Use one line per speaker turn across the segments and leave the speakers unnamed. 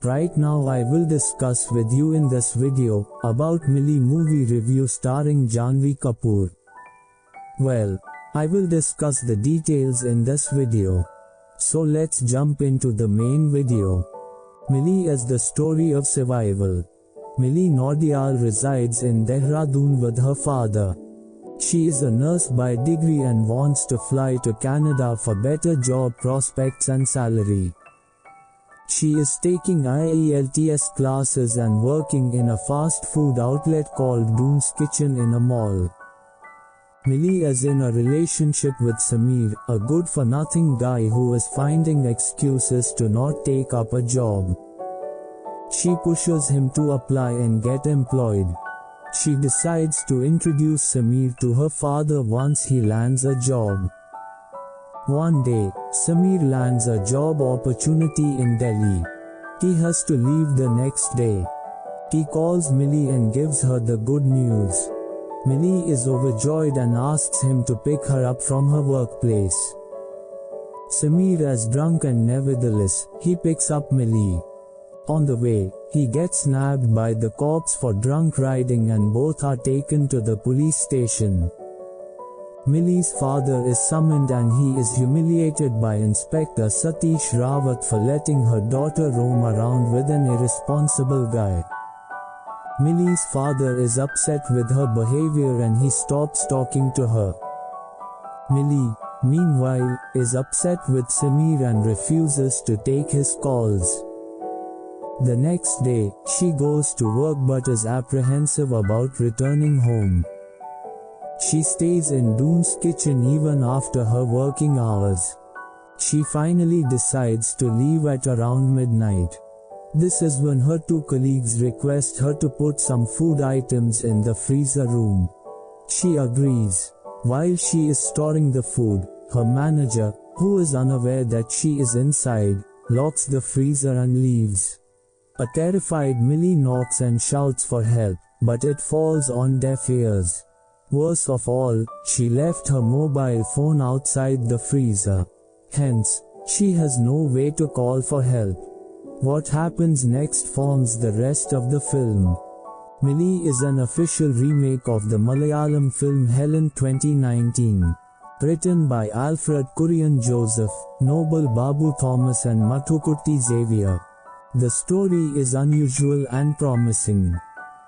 Right now I will discuss with you in this video about Mili movie review starring Janhvi Kapoor. Well, I will discuss the details in this video. So let's jump into the main video. Mili is the story of survival. Mili Naudiyal resides in Dehradun with her father. She is a nurse by degree and wants to fly to Canada for better job prospects and salary. She is taking IELTS classes and working in a fast food outlet called Doon's Kitchen in a mall. Mili is in a relationship with Sameer, a good-for-nothing guy who is finding excuses to not take up a job. She pushes him to apply and get employed. She decides to introduce Sameer to her father once he lands a job. One day, Sameer lands a job opportunity in Delhi. He has to leave the next day. He calls Mili and gives her the good news. Mili is overjoyed and asks him to pick her up from her workplace. Sameer is drunk and nevertheless, he picks up Mili. On the way, he gets nabbed by the cops for drunk riding and both are taken to the police station. Mili's father is summoned and he is humiliated by Inspector Satish Rawat for letting her daughter roam around with an irresponsible guy. Mili's father is upset with her behavior and he stops talking to her. Mili, meanwhile, is upset with Sameer and refuses to take his calls. The next day, she goes to work but is apprehensive about returning home. She stays in Doon's Kitchen even after her working hours. She finally decides to leave at around midnight. This is when her two colleagues request her to put some food items in the freezer room. She agrees. While she is storing the food, her manager, who is unaware that she is inside, locks the freezer and leaves. A terrified Mili knocks and shouts for help, but it falls on deaf ears. Worse of all, she left her mobile phone outside the freezer. Hence, she has no way to call for help. What happens next forms the rest of the film. Mili is an official remake of the Malayalam film Helen 2019. Written by Alfred Kurian Joseph, Noble Babu Thomas and Mathukutty Xavier. The story is unusual and promising.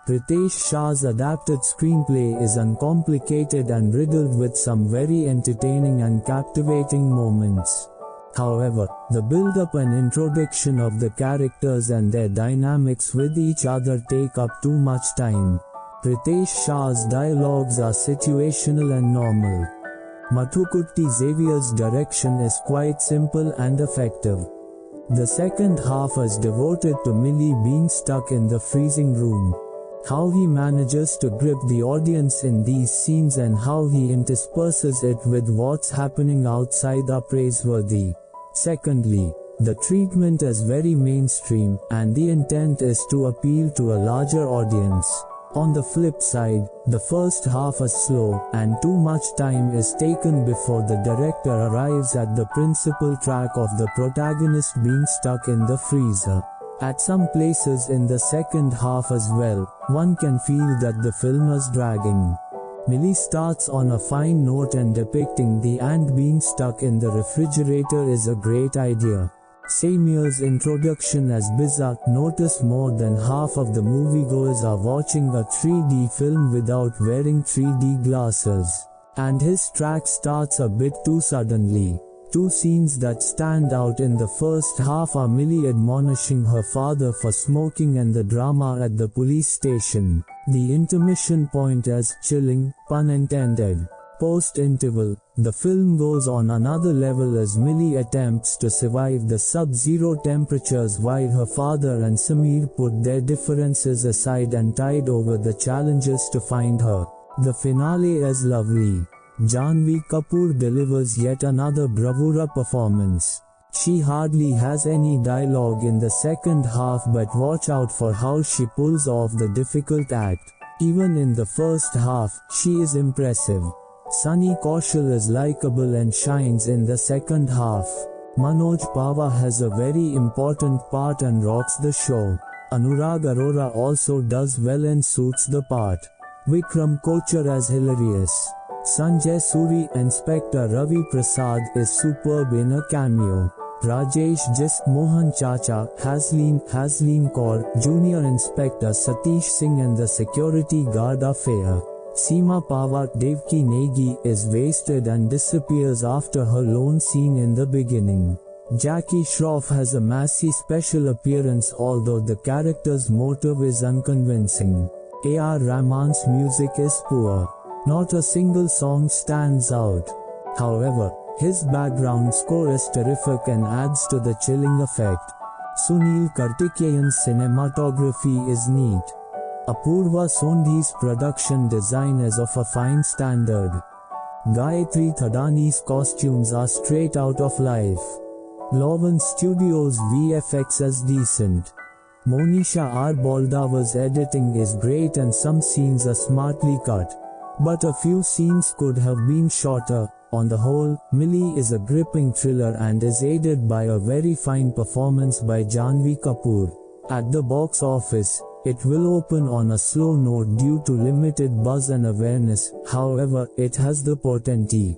Ritesh Shah's adapted screenplay is uncomplicated and riddled with some very entertaining and captivating moments. However, the build-up and introduction of the characters and their dynamics with each other take up too much time. Ritesh Shah's dialogues are situational and normal. Mathukutty Xavier's direction is quite simple and effective. The second half is devoted to Mili being stuck in the freezing room. How he manages to grip the audience in these scenes and how he intersperses it with what's happening outside are praiseworthy. Secondly, the treatment is very mainstream, and the intent is to appeal to a larger audience. On the flip side, the first half is slow, and too much time is taken before the director arrives at the principal track of the protagonist being stuck in the freezer. At some places in the second half as well, one can feel that the film is dragging. Mili starts on a fine note and depicting the ant being stuck in the refrigerator is a great idea. Sameer's introduction as bizarre. Notice more than half of the moviegoers are watching a 3D film without wearing 3D glasses. And his track starts a bit too suddenly. Two scenes that stand out in the first half are Mili admonishing her father for smoking and the drama at the police station. The intermission point is chilling, pun intended. Post-interval, the film goes on another level as Mili attempts to survive the sub-zero temperatures while her father and Sameer put their differences aside and tide over the challenges to find her. The finale is lovely. Janhvi Kapoor delivers yet another bravura performance. She hardly has any dialogue in the second half, but watch out for how she pulls off the difficult act. Even in the first half, she is impressive. Sunny Kaushal is likable and shines in the second half. Manoj Pava has a very important part and rocks the show. Anurag Arora also does well and suits the part. Vikram Kochar as hilarious. Sanjay Suri Inspector Ravi Prasad is superb in a cameo. Rajesh Just Mohan Chacha, Haslin Kaur, Junior Inspector Satish Singh and the security guard affair. Seema Pawar Devki Negi is wasted and disappears after her lone scene in the beginning. Jackie Shroff has a massy special appearance although the character's motive is unconvincing. A.R. Rahman's music is poor. Not a single song stands out. However, his background score is terrific and adds to the chilling effect. Sunil Kartikeyan's cinematography is neat. Apurva Sondhi's production design is of a fine standard. Gayatri Thadani's costumes are straight out of life. Lovan Studios' VFX is decent. Monisha R. Baldava's editing is great and some scenes are smartly cut. But a few scenes could have been shorter. On the whole, Mili is a gripping thriller and is aided by a very fine performance by Janhvi Kapoor. At the box office, it will open on a slow note due to limited buzz and awareness, however, it has the potential